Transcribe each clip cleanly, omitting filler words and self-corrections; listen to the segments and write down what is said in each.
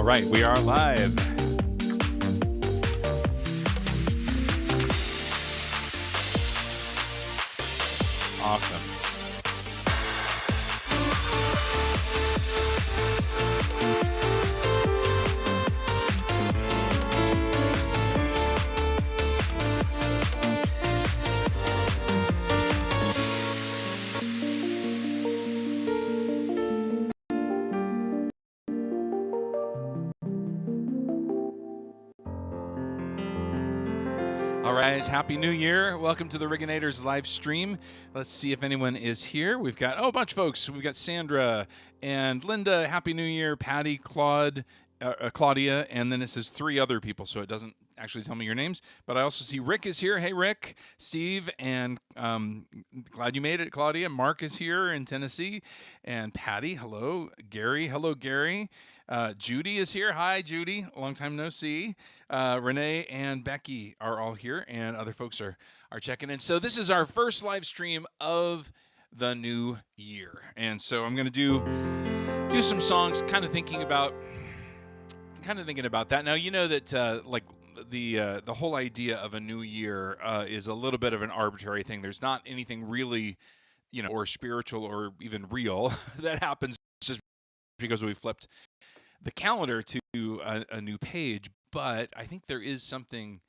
right, we are live. Awesome. All right, Happy New Year. Welcome to the Rigganators live stream. Let's see if anyone is here. We've got, a bunch of folks. We've got Sandra and Linda. Happy New Year. Patty, Claudia, and then it says 3 other people, so it doesn't actually tell me your names. But I also see Rick is here. Hey, Rick. Steve, and glad you made it, Claudia. Mark is here in Tennessee. And Patty, hello. Gary, hello, Gary. Judy is here. Hi, Judy. Long time no see. Renee and Becky are all here, and other folks are checking in. So this is our first live stream of the new year, and so I'm going to do some songs, kind of thinking about that. Now, you know that like the whole idea of a new year is a little bit of an arbitrary thing. There's not anything really, or spiritual or even real that happens just because we flipped the calendar to a new page. But I think there is something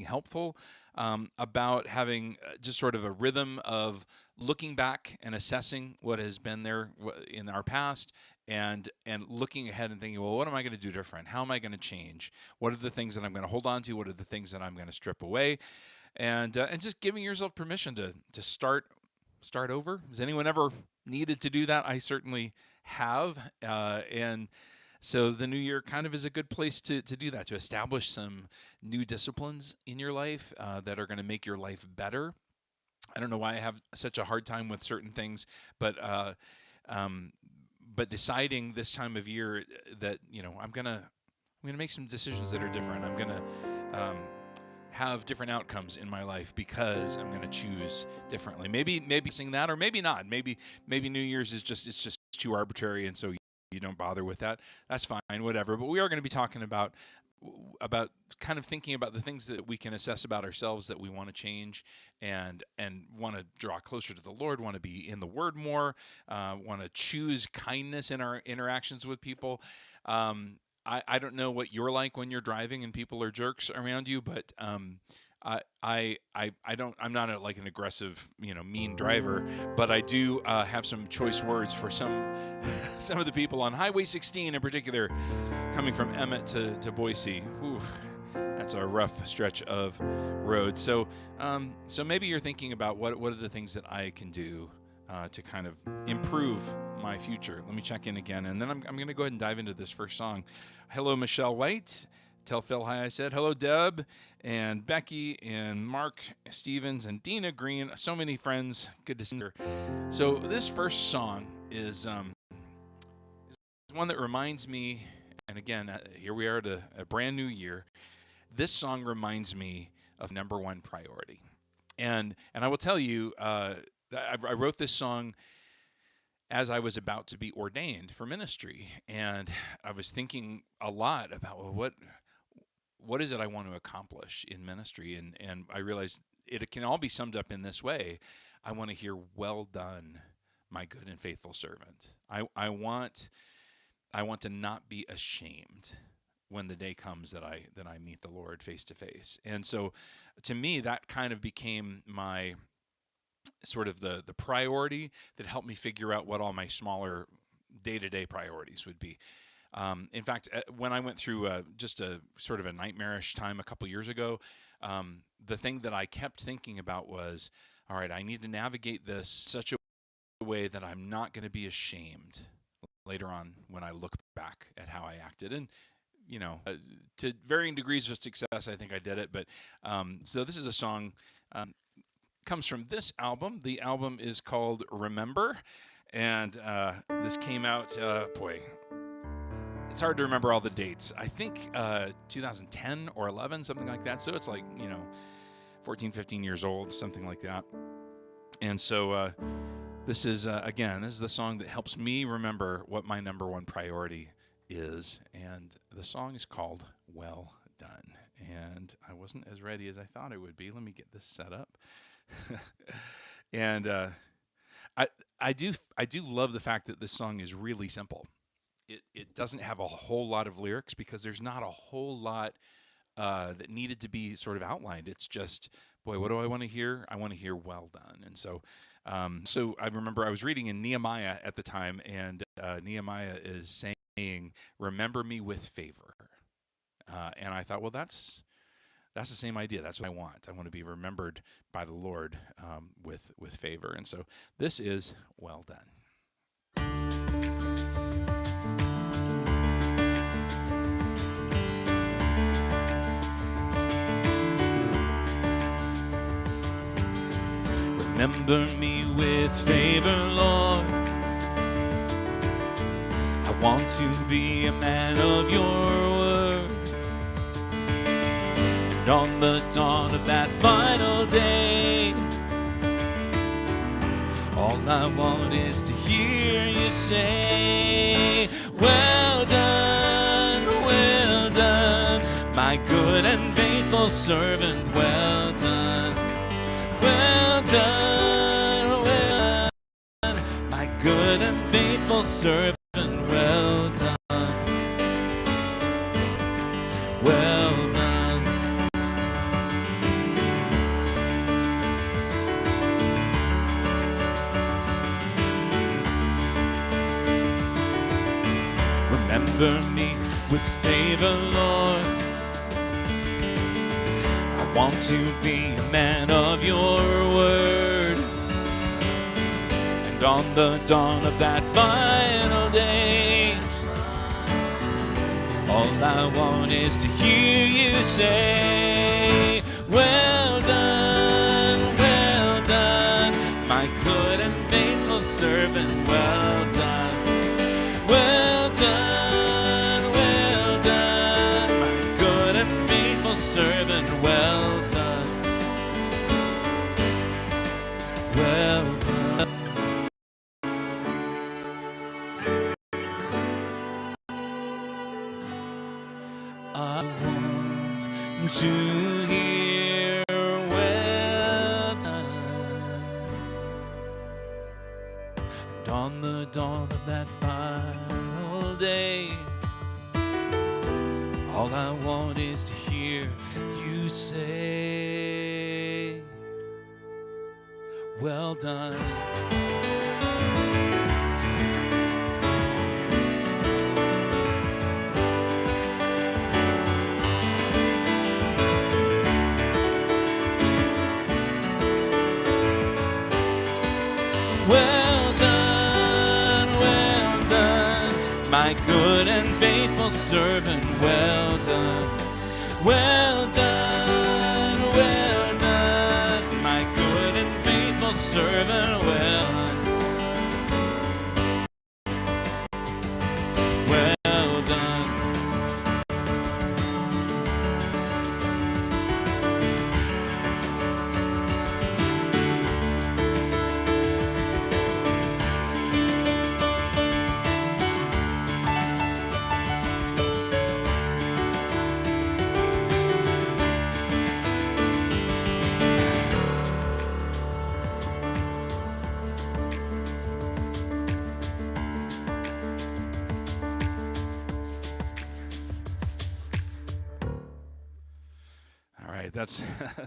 helpful about having just sort of a rhythm of looking back and assessing what has been there in our past, and looking ahead and thinking, well, what am I going to do different? How am I going to change? What are the things that I'm going to hold on to? What are the things that I'm going to strip away? And just giving yourself permission to start over. Has anyone ever needed to do that? I certainly have, and so the new year kind of is a good place to do that, to establish some new disciplines in your life that are going to make your life better. I don't know why I have such a hard time with certain things, but deciding this time of year that I'm gonna make some decisions that are different. I'm gonna have different outcomes in my life because I'm going to choose differently. Maybe seeing that, or maybe not. Maybe New Year's is just too arbitrary, and so you don't bother with that. That's fine, whatever. But we are going to be talking about kind of thinking about the things that we can assess about ourselves that we want to change, and want to draw closer to the Lord, want to be in the Word more, want to choose kindness in our interactions with people. I don't know what you're like when you're driving and people are jerks around you, but I'm not like an aggressive, mean driver, but I do have some choice words for some of the people on Highway 16 in particular, coming from Emmett to Boise. Whew, that's a rough stretch of road. So maybe you're thinking about what are the things that I can do to kind of improve my future. Let me check in again, and then I'm going to go ahead and dive into this first song. Hello, Michelle White. Tell Phil hi, I said. Hello, Deb and Becky and Mark Stevens and Dina Green. So many friends. Good to see her. So this first song is one that reminds me, and again, here we are at a brand new year. This song reminds me of number one priority. And I will tell you, I wrote this song as I was about to be ordained for ministry, and I was thinking a lot about, well, what is it I want to accomplish in ministry, and I realized it can all be summed up in this way. I want to hear, "Well done, my good and faithful servant." I want to not be ashamed when the day comes that I meet the Lord face to face. And so, to me, that kind of became my sort of the priority that helped me figure out what all my smaller day-to-day priorities would be. In fact, when I went through just a sort of a nightmarish time a couple years ago, the thing that I kept thinking about was, all right, I need to navigate this such a way that I'm not going to be ashamed later on when I look back at how I acted. And to varying degrees of success, I think I did it. But so this is a song comes from this album. The album is called Remember, and this came out, it's hard to remember all the dates. I think 2010 or 11, something like that. So it's like, 14, 15 years old, something like that. And so this is the song that helps me remember what my number one priority is, and the song is called Well Done. And I wasn't as ready as I thought I would be. Let me get this set up. And I I do love the fact that this song is really simple. It doesn't have a whole lot of lyrics because there's not a whole lot that needed to be sort of outlined. It's just, boy, what do I want to hear? I want to hear well done. And so I remember I was reading in Nehemiah at the time, and Nehemiah is saying, "Remember me with favor." And I thought, well, that's the same idea. That's what I want. I want to be remembered by the Lord with favor. And so this is well done. Remember me with favor, Lord. I want to be a man of your word. And on the dawn of that final day, all I want is to hear you say, well done, my good and faithful servant, well done. Well done, my good and faithful servant, well done, well done. Remember me with favor, Lord. I want to be a man of your word. And on the dawn of that final day, all I want is to hear you say, well done, my good and faithful servant, well done, well done, my good and faithful servant, well done, well done. I want to hear well done. And on the dawn of that final day, all I want is to hear you say, well done. Well done, my good and faithful servant, well done. Well done, my good and faithful servant, well done. Well done.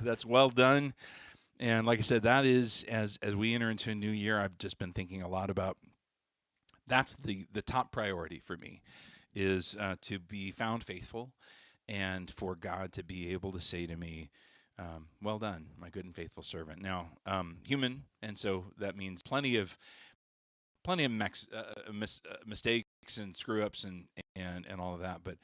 That's well done. And like I said, that is, as we enter into a new year, I've just been thinking a lot about, that's the top priority for me, is to be found faithful, and for God to be able to say to me, well done, my good and faithful servant. Now, human, and so that means plenty of mistakes and screw ups and all of that, but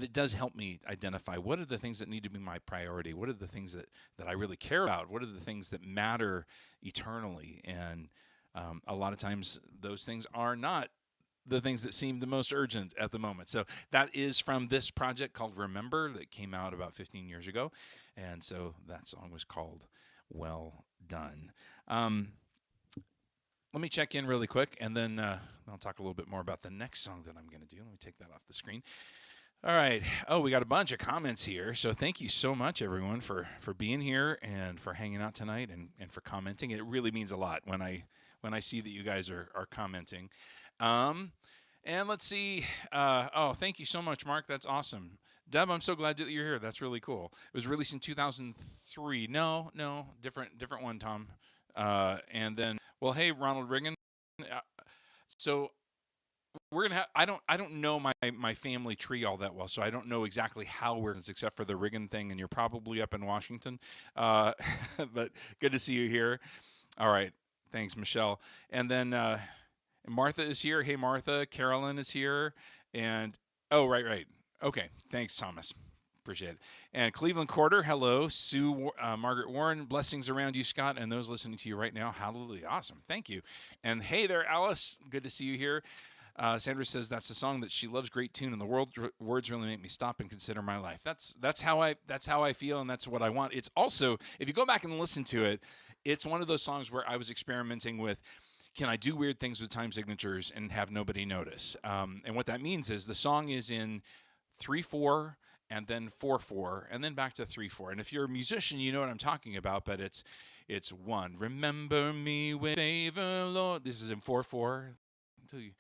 it does help me identify what are the things that need to be my priority. What are the things that I really care about? What are the things that matter eternally? And a lot of times those things are not the things that seem the most urgent at the moment. So that is from this project called Remember that came out about 15 years ago. And so that song was called Well Done. let me check in really quick, and then I'll talk a little bit more about the next song that I'm going to do. Let me take that off the screen. All right. Oh, we got a bunch of comments here. So thank you so much, everyone, for being here and for hanging out tonight and for commenting. It really means a lot when I see that you guys are commenting. And let's see. Thank you so much, Mark. That's awesome. Deb, I'm so glad that you're here. That's really cool. It was released in 2003. No, different one, Tom. And then, well, hey, Ronald Riggan. So we're gonna have. I don't know my family tree all that well, so I don't know exactly how we're except for the Riggan thing. And you're probably up in Washington, but good to see you here. All right, thanks, Michelle. And then Martha is here. Hey, Martha. Carolyn is here, and right. Okay, thanks, Thomas. Appreciate it. And Cleveland Quarter, hello. Sue, Margaret Warren, blessings around you, Scott, and those listening to you right now. Hallelujah. Awesome. Thank you. And hey there, Alice. Good to see you here. Sandra says that's a song that she loves. Great tune, and the words really make me stop and consider my life. That's how I feel, and that's what I want. It's also, if you go back and listen to it, it's one of those songs where I was experimenting with, can I do weird things with time signatures and have nobody notice? And what that means is the song is in 3/4 and then 4/4 and then back to 3/4. And if you're a musician, you know what I'm talking about. But it's 1. Remember me with favor, Lord. This is in 4/4. 2,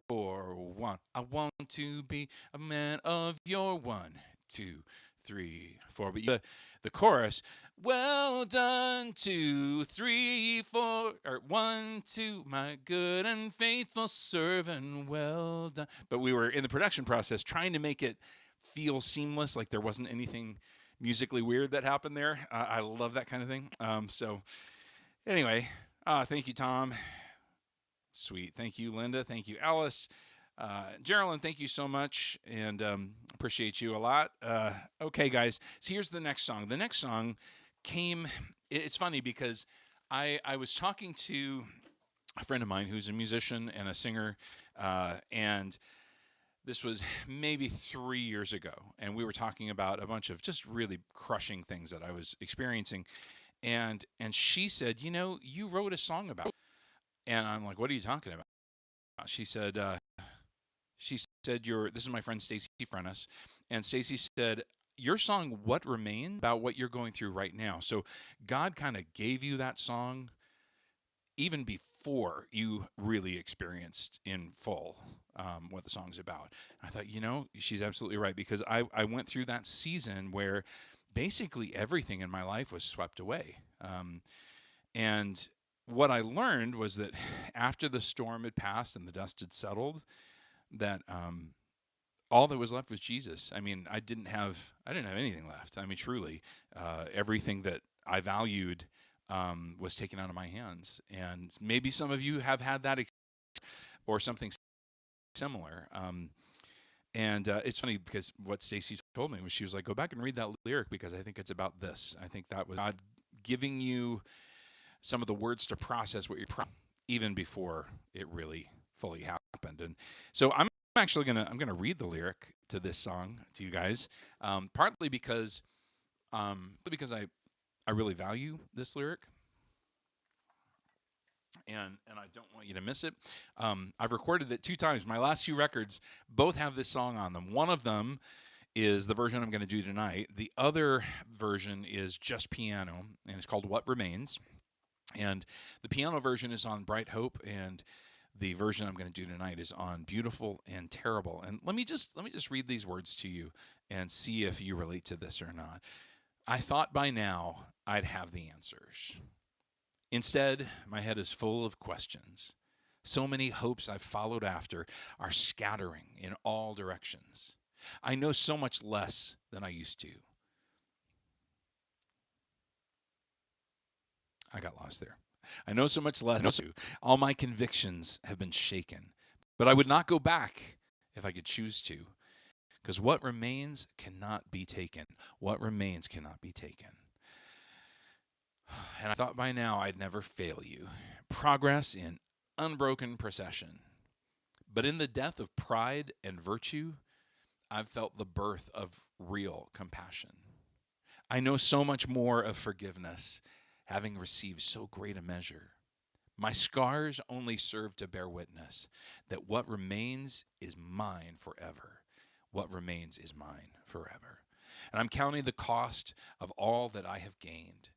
4, 1. I want to be a man of your 1, 2, 3, 4. But the chorus, well done, 2, 3, 4, or 1, 2, my good and faithful servant, well done. But we were in the production process trying to make it feel seamless, like there wasn't anything musically weird that happened there. I love that kind of thing. So anyway, thank you, Tom. Sweet. Thank you, Linda. Thank you, Alice. Geraldine, thank you so much, and appreciate you a lot. Okay, guys, so here's the next song. The next song came, it's funny because I was talking to a friend of mine who's a musician and a singer, and this was maybe 3 years ago, and we were talking about a bunch of just really crushing things that I was experiencing, and she said, you wrote a song about it. And I'm like, what are you talking about? She said, this is my friend Stacy Frennis, and Stacy said, your song, What Remains, about what you're going through right now. So God kind of gave you that song even before you really experienced in full what the song's about. I thought, she's absolutely right, because I went through that season where basically everything in my life was swept away. And what I learned was that after the storm had passed and the dust had settled, that all that was left was Jesus. I mean, I didn't have anything left. I mean, truly, everything that I valued was taken out of my hands. And maybe some of you have had that or something similar. And it's funny because what Stacy told me was, she was like, go back and read that lyric, because I think it's about this. I think that was God giving you some of the words to process what you're even before it really fully happened. And so I'm actually gonna read the lyric to this song to you guys, partly because I really value this lyric, and I don't want you to miss it. I've recorded it 2 times. My last 2 records both have this song on them. One of them is the version I'm going to do tonight. The other version is just piano, and it's called What Remains. And the piano version is on Bright Hope, and the version I'm going to do tonight is on Beautiful and Terrible. And let me just read these words to you and see if you relate to this or not. I thought by now I'd have the answers. Instead, my head is full of questions. So many hopes I've followed after are scattering in all directions. I know so much less than I used to. I got lost there. I know so much less. All my convictions have been shaken. But I would not go back if I could choose to. Because what remains cannot be taken. What remains cannot be taken. And I thought by now I'd never fail you. Progress in unbroken procession. But in the death of pride and virtue, I've felt the birth of real compassion. I know so much more of forgiveness, having received so great a measure. My scars only serve to bear witness that what remains is mine forever. What remains is mine forever. And I'm counting the cost of all that I have gained.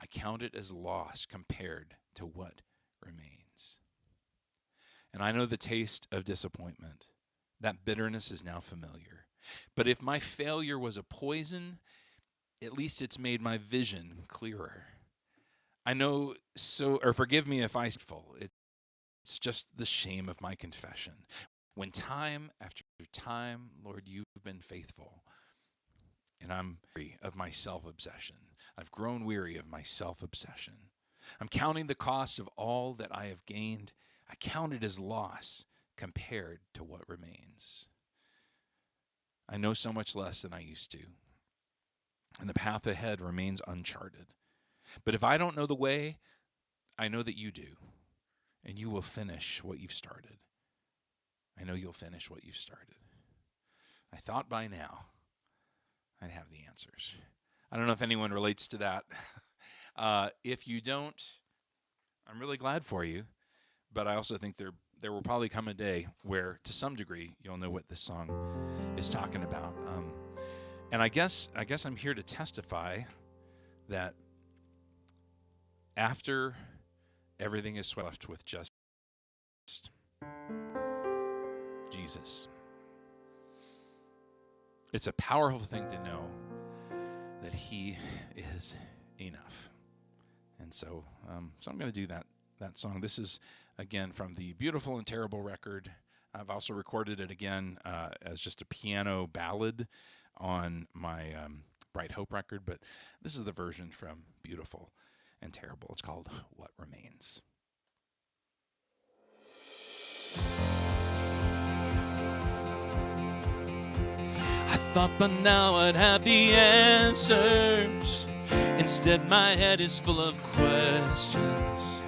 I count it as loss compared to what remains. And I know the taste of disappointment. That bitterness is now familiar. But if my failure was a poison, at least it's made my vision clearer. I know forgive me if it's just the shame of my confession. When time after time, Lord, you've been faithful. And I'm weary of my self-obsession. I've grown weary of my self-obsession. I'm counting the cost of all that I have gained. I count it as loss compared to what remains. I know so much less than I used to. And the path ahead remains uncharted. But if I don't know the way, I know that you do. And you will finish what you've started. I know you'll finish what you've started. I thought by now I'd have the answers. I don't know if anyone relates to that. If you don't, I'm really glad for you. But I also think there will probably come a day where, to some degree, you'll know what this song is talking about. And I guess I'm here to testify that after everything is swept with just Jesus, it's a powerful thing to know that he is enough. And so I'm going to do that song. This is, again, from the Beautiful and Terrible record. I've also recorded it again as just a piano ballad on my Bright Hope record, but this is the version from Beautiful and Terrible. It's called What Remains. I thought by now I'd have the answers. Instead, my head is full of questions.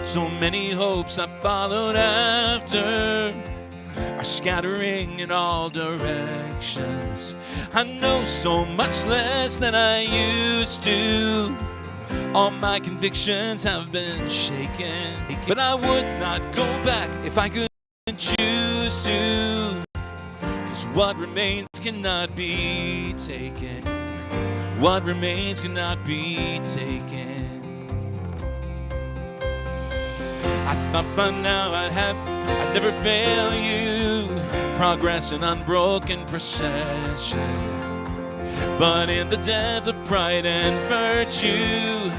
So many hopes I followed after are scattering in all directions. I know so much less than I used to. All my convictions have been shaken, but I would not go back if I could choose to. 'Cause what remains cannot be taken. What remains cannot be taken. I thought by now I'd never fail you. Progress in unbroken procession. But in the depth of pride and virtue,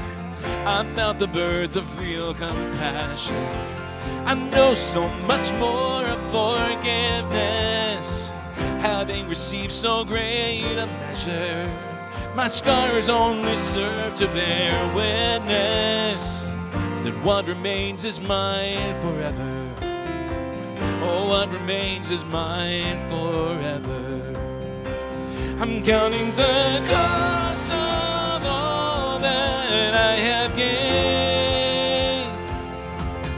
I felt the birth of real compassion. I know so much more of forgiveness, having received so great a measure. My scars only serve to bear witness that what remains is mine forever. Oh, what remains is mine forever. I'm counting the cost of all that I have gained.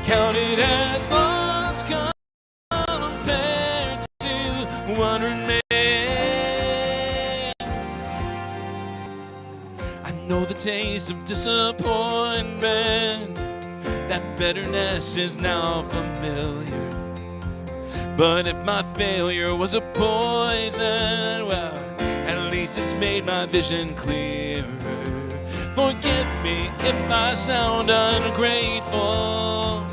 Count it as loss compared to what remains. I know the taste of disappointment. That bitterness is now familiar. But if my failure was a poison, well, at least it's made my vision clearer. Forgive me if I sound ungrateful.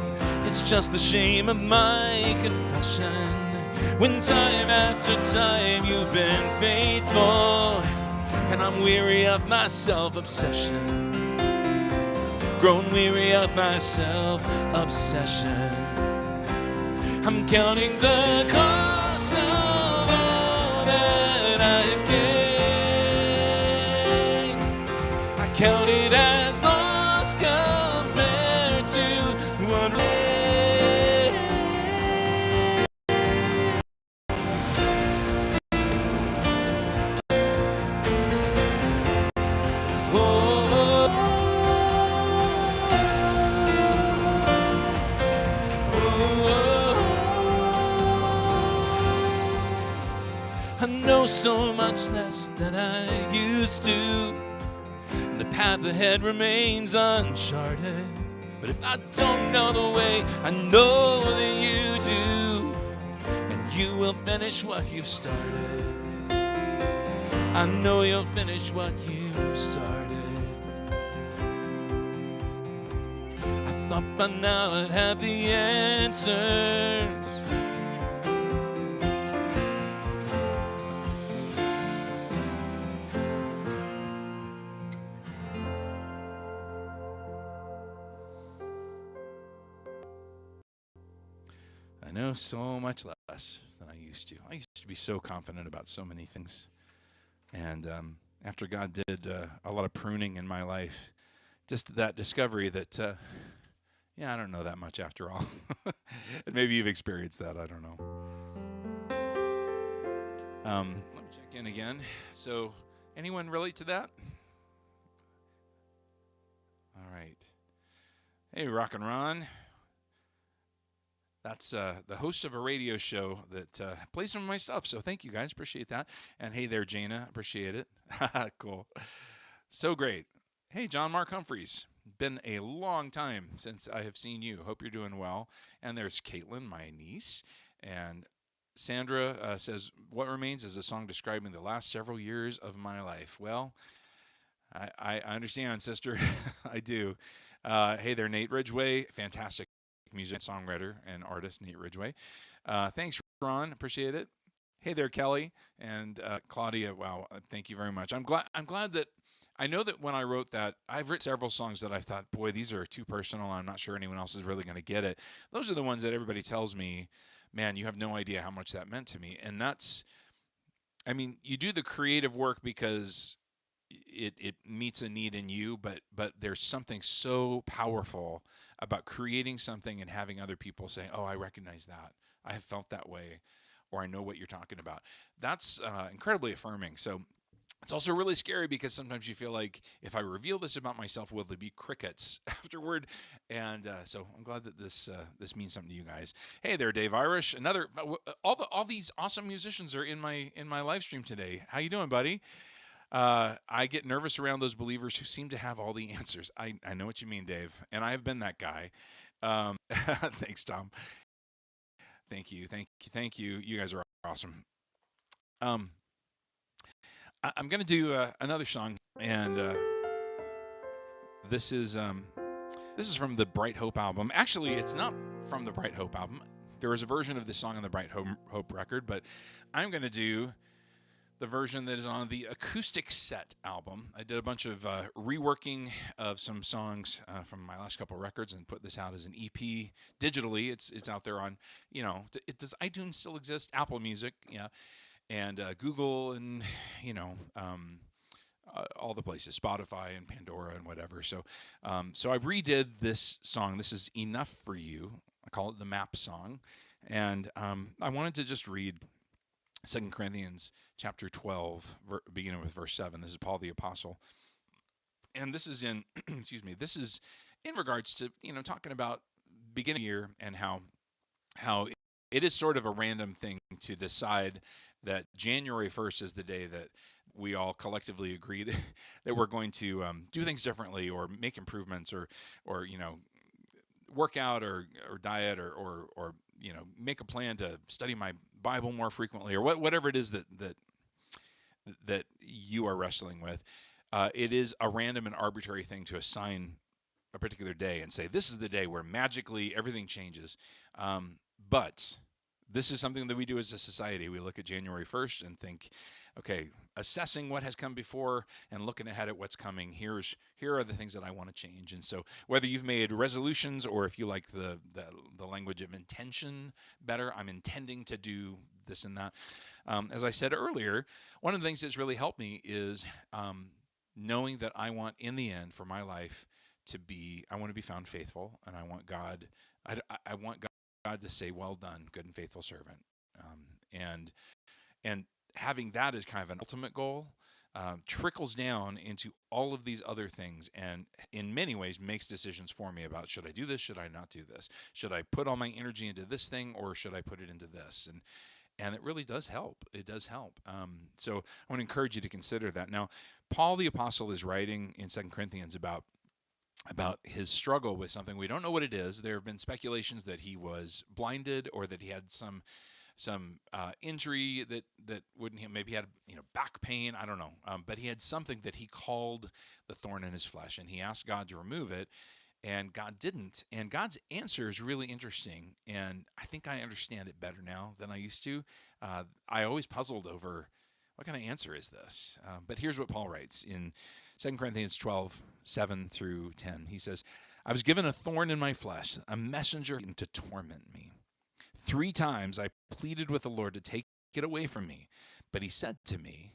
It's just the shame of my confession. When time after time you've been faithful, and I'm weary of my self-obsession. Grown weary of my self-obsession. I'm counting the cost of all that I've gained. I count it as loss compared to what so much less than I used to. The path ahead remains uncharted. But if I don't know the way, I know that you do. And you will finish what you've started. I know you'll finish what you started. I thought by now I'd have the answers. I know so much less than I used to. I used to be so confident about so many things. And after God did a lot of pruning in my life, just that discovery that, I don't know that much after all. And maybe you've experienced that. I don't know. Let me check in again. So, anyone relate to that? All right. Hey, Rock and Ron. That's the host of a radio show that plays some of my stuff. So thank you guys. Appreciate that. And hey there, Jana. Appreciate it. Cool. So great. Hey, John Mark Humphreys. Been a long time since I have seen you. Hope you're doing well. And there's Caitlin, my niece. And Sandra says, what remains is a song describing the last several years of my life. Well, I understand, sister. I do. Hey there, Nate Ridgway. Fantastic music songwriter and artist, Nate Ridgway. Thanks, Ron. Appreciate it. Hey there, Kelly and Claudia. Wow, thank you very much. I'm glad that I know that when I wrote that, I've written several songs that I thought, boy, these are too personal. I'm not sure anyone else is really going to get it. Those are the ones that everybody tells me, man, you have no idea how much that meant to me. And that's, I mean, you do the creative work because it meets a need in you, but there's something so powerful about creating something and having other people say, oh, I recognize that. I have felt that way, or I know what you're talking about. That's incredibly affirming. So it's also really scary because sometimes you feel like if I reveal this about myself, will there be crickets afterward? And so I'm glad that this means something to you guys. Hey there, Dave Irish. Another all these awesome musicians are in my live stream today. How you doing, buddy? I get nervous around those believers who seem to have all the answers. I know what you mean, Dave, and I've been that guy. Thanks, Tom. Thank you. You guys are awesome. I'm going to do another song, and this is from the Bright Hope album. Actually, it's not from the Bright Hope album. There was a version of this song on the Bright Hope record, but I'm going to do the version that is on the Acoustic Set album. I did a bunch of reworking of some songs from my last couple records and put this out as an EP digitally. It's out there on, does iTunes still exist? Apple Music, yeah, and Google, and all the places, Spotify and Pandora and whatever. So I redid this song. This is Enough for You. I call it the Map song, and I wanted to just read 2 Corinthians chapter 12, beginning with verse 7. This is Paul the Apostle. And this is in, this is in regards to, talking about beginning of the year and how it is sort of a random thing to decide that January 1st is the day that we all collectively agree that we're going to do things differently or make improvements or work out or diet or make a plan to study my Bible more frequently or whatever it is that you are wrestling with. It is a random and arbitrary thing to assign a particular day and say, this is the day where magically everything changes. But this is something that we do as a society. We look at January 1st and think, okay, assessing what has come before and looking ahead at what's coming, here are the things that I want to change. And so whether you've made resolutions or if you like the language of intention better, I'm intending to do this and that. As I said earlier, one of the things that's really helped me is knowing that I want, in the end, for my life I want to be found faithful, and I want God to say, well done, good and faithful servant. And having that as kind of an ultimate goal trickles down into all of these other things, and in many ways makes decisions for me about, should I do this, should I not do this? Should I put all my energy into this thing, or should I put it into this? And it really does help. It does help. So I want to encourage you to consider that. Now, Paul the Apostle is writing in 2 Corinthians about about his struggle with something. We don't know what it is. There have been speculations that he was blinded or that he had some injury that wouldn't, maybe he had back pain. I don't know. But he had something that he called the thorn in his flesh, and he asked God to remove it, and God didn't. And God's answer is really interesting, and I think I understand it better now than I used to. I always puzzled over what kind of answer is this? But here's what Paul writes in 2 Corinthians 12, 7 through 10. He says, I was given a thorn in my flesh, a messenger to torment me. 3 times I pleaded with the Lord to take it away from me. But he said to me,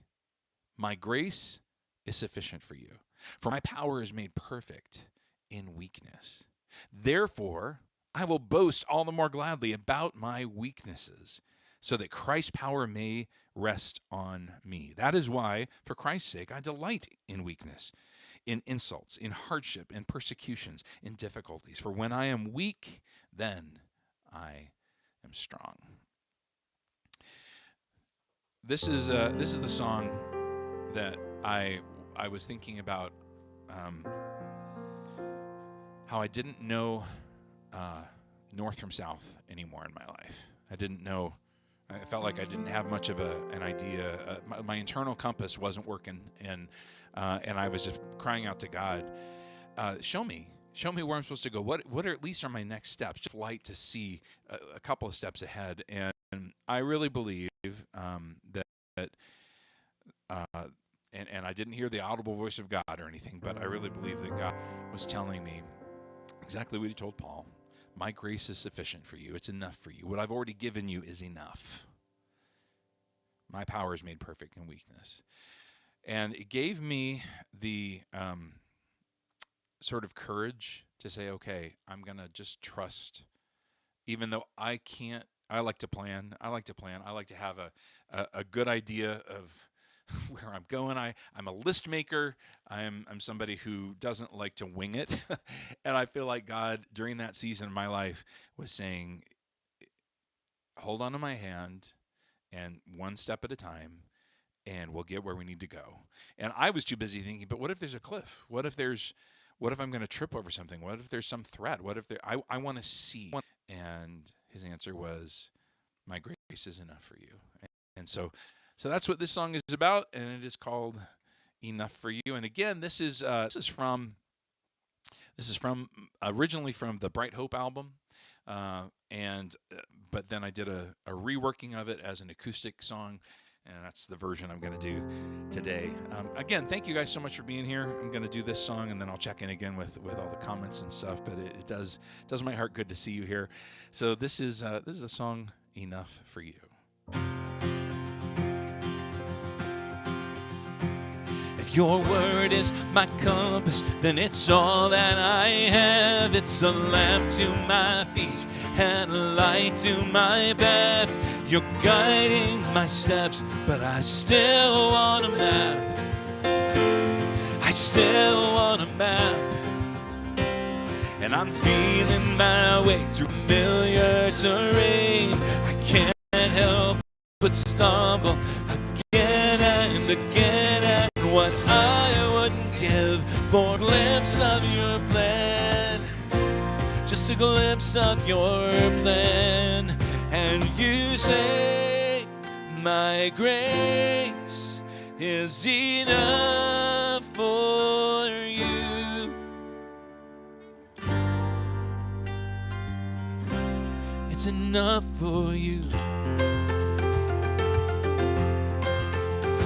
my grace is sufficient for you, for my power is made perfect in weakness. Therefore, I will boast all the more gladly about my weaknesses, so that Christ's power may rest on me. That is why, for Christ's sake, I delight in weakness, in insults, in hardship, in persecutions, in difficulties. For when I am weak, then I am strong. This is the song that I was thinking about, how I didn't know north from south anymore in my life. I didn't know. I felt like I didn't have much of an idea. My internal compass wasn't working, and I was just crying out to God, show me where I'm supposed to go. What are at least are my next steps? Just light to see a couple of steps ahead. And I really believe that and I didn't hear the audible voice of God or anything, but I really believe that God was telling me exactly what he told Paul. My grace is sufficient for you. It's enough for you. What I've already given you is enough. My power is made perfect in weakness. And it gave me the sort of courage to say, okay, I'm going to just trust, even though I can't. I like to plan. I like to have a good idea of where I'm going. I'm a list maker. I'm somebody who doesn't like to wing it. And I feel like God, during that season of my life, was saying, hold on to my hand, and one step at a time, and we'll get where we need to go. And I was too busy thinking, but what if there's a cliff? What if I'm going to trip over something? What if there's some threat? What if I want to see? And his answer was, my grace is enough for you. And so that's what this song is about, and it is called Enough for You. And again, this is from originally from the Bright Hope album, but then I did a reworking of it as an acoustic song, and that's the version I'm going to do today. Again, thank you guys so much for being here. I'm going to do this song, and then I'll check in again with all the comments and stuff. But it does my heart good to see you here. So this is the song Enough for You. If your word is my compass, then it's all that I have. It's a lamp to my feet and a light to my path. You're guiding my steps, but I still want a map. I still want a map. And I'm feeling my way through familiar terrain. I can't help but stumble again and again at what I wouldn't give for a glimpse of your plan. Just a glimpse of your plan. And you say, my grace is enough for you. It's enough for you.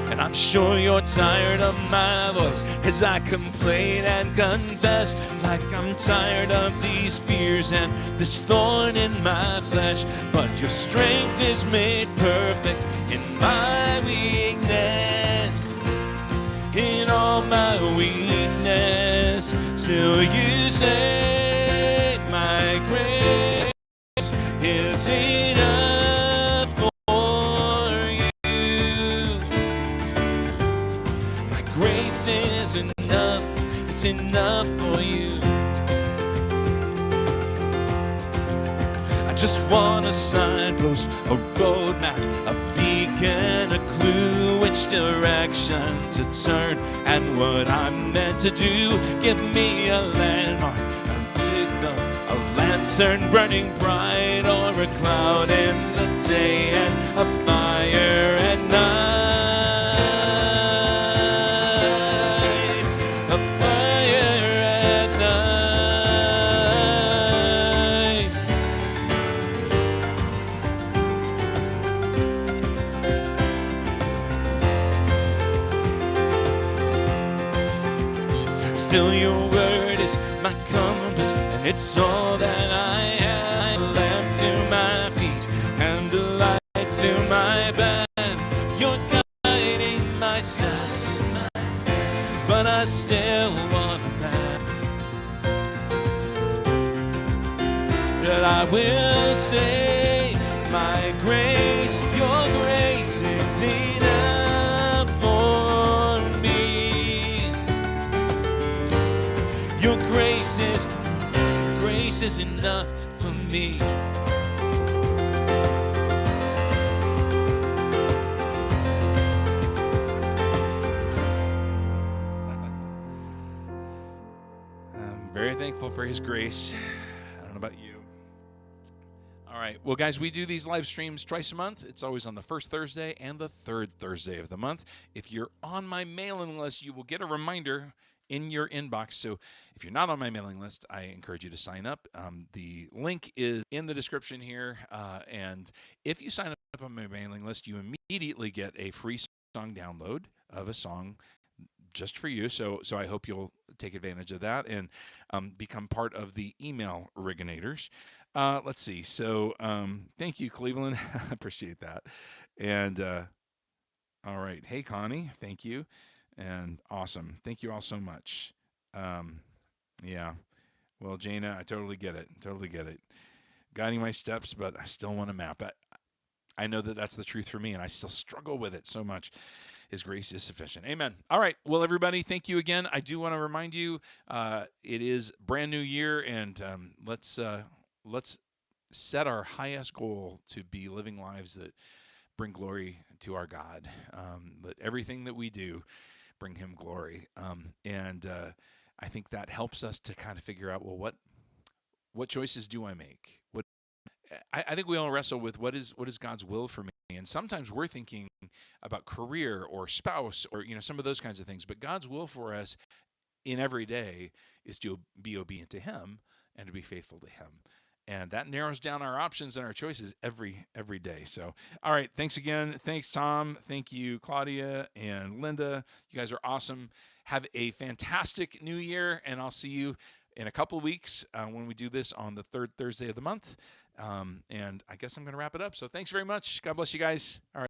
And I'm sure you're tired of my voice as I complain and confess, like I'm tired of these fears and this thorn in my flesh. But your strength is made perfect in my weakness, in all my weakness. Till you say, my grace is enough for you. My grace is enough, it's enough for you. I just want a signpost, a roadmap, a beacon get a clue which direction to turn and what I'm meant to do. Give me a landmark, a signal, a lantern burning bright, or a cloud in the day and a fire at night. A fire at night. Still your word is my compass, and it's all that I am. A lamp to my feet and a light to my path. You're guiding my steps, but I still want a map that I will say, my grace, your grace is enough for me. Your grace is enough for me. I'm very thankful for his grace. I don't know about you. All right. Well, guys, we do these live streams twice a month. It's always on the first Thursday and the third Thursday of the month. If you're on my mailing list, you will get a reminder in your inbox. So if you're not on my mailing list, I encourage you to sign up. The link is in the description here. And if you sign up on my mailing list, you immediately get a free song download of a song just for you. So I hope you'll take advantage of that and become part of the email Rigganators. Let's see. So thank you, Cleveland. Appreciate that. And all right. Hey, Connie. Thank you. And awesome. Thank you all so much. Yeah. Well, Jana, I totally get it. Totally get it. Guiding my steps, but I still want a map. I know that that's the truth for me, and I still struggle with it so much. His grace is sufficient. Amen. All right. Well, everybody, thank you again. I do want to remind you, it is brand new year, and let's set our highest goal to be living lives that bring glory to our God. Let everything that we do bring him glory. And I think that helps us to kind of figure out, well, what choices do I make? I think we all wrestle with what is God's will for me. And sometimes we're thinking about career or spouse or some of those kinds of things. But God's will for us in every day is to be obedient to him and to be faithful to him. And that narrows down our options and our choices every day. So, all right. Thanks again. Thanks, Tom. Thank you, Claudia and Linda. You guys are awesome. Have a fantastic new year. And I'll see you in a couple of weeks when we do this on the third Thursday of the month. And I guess I'm going to wrap it up. So thanks very much. God bless you guys. All right.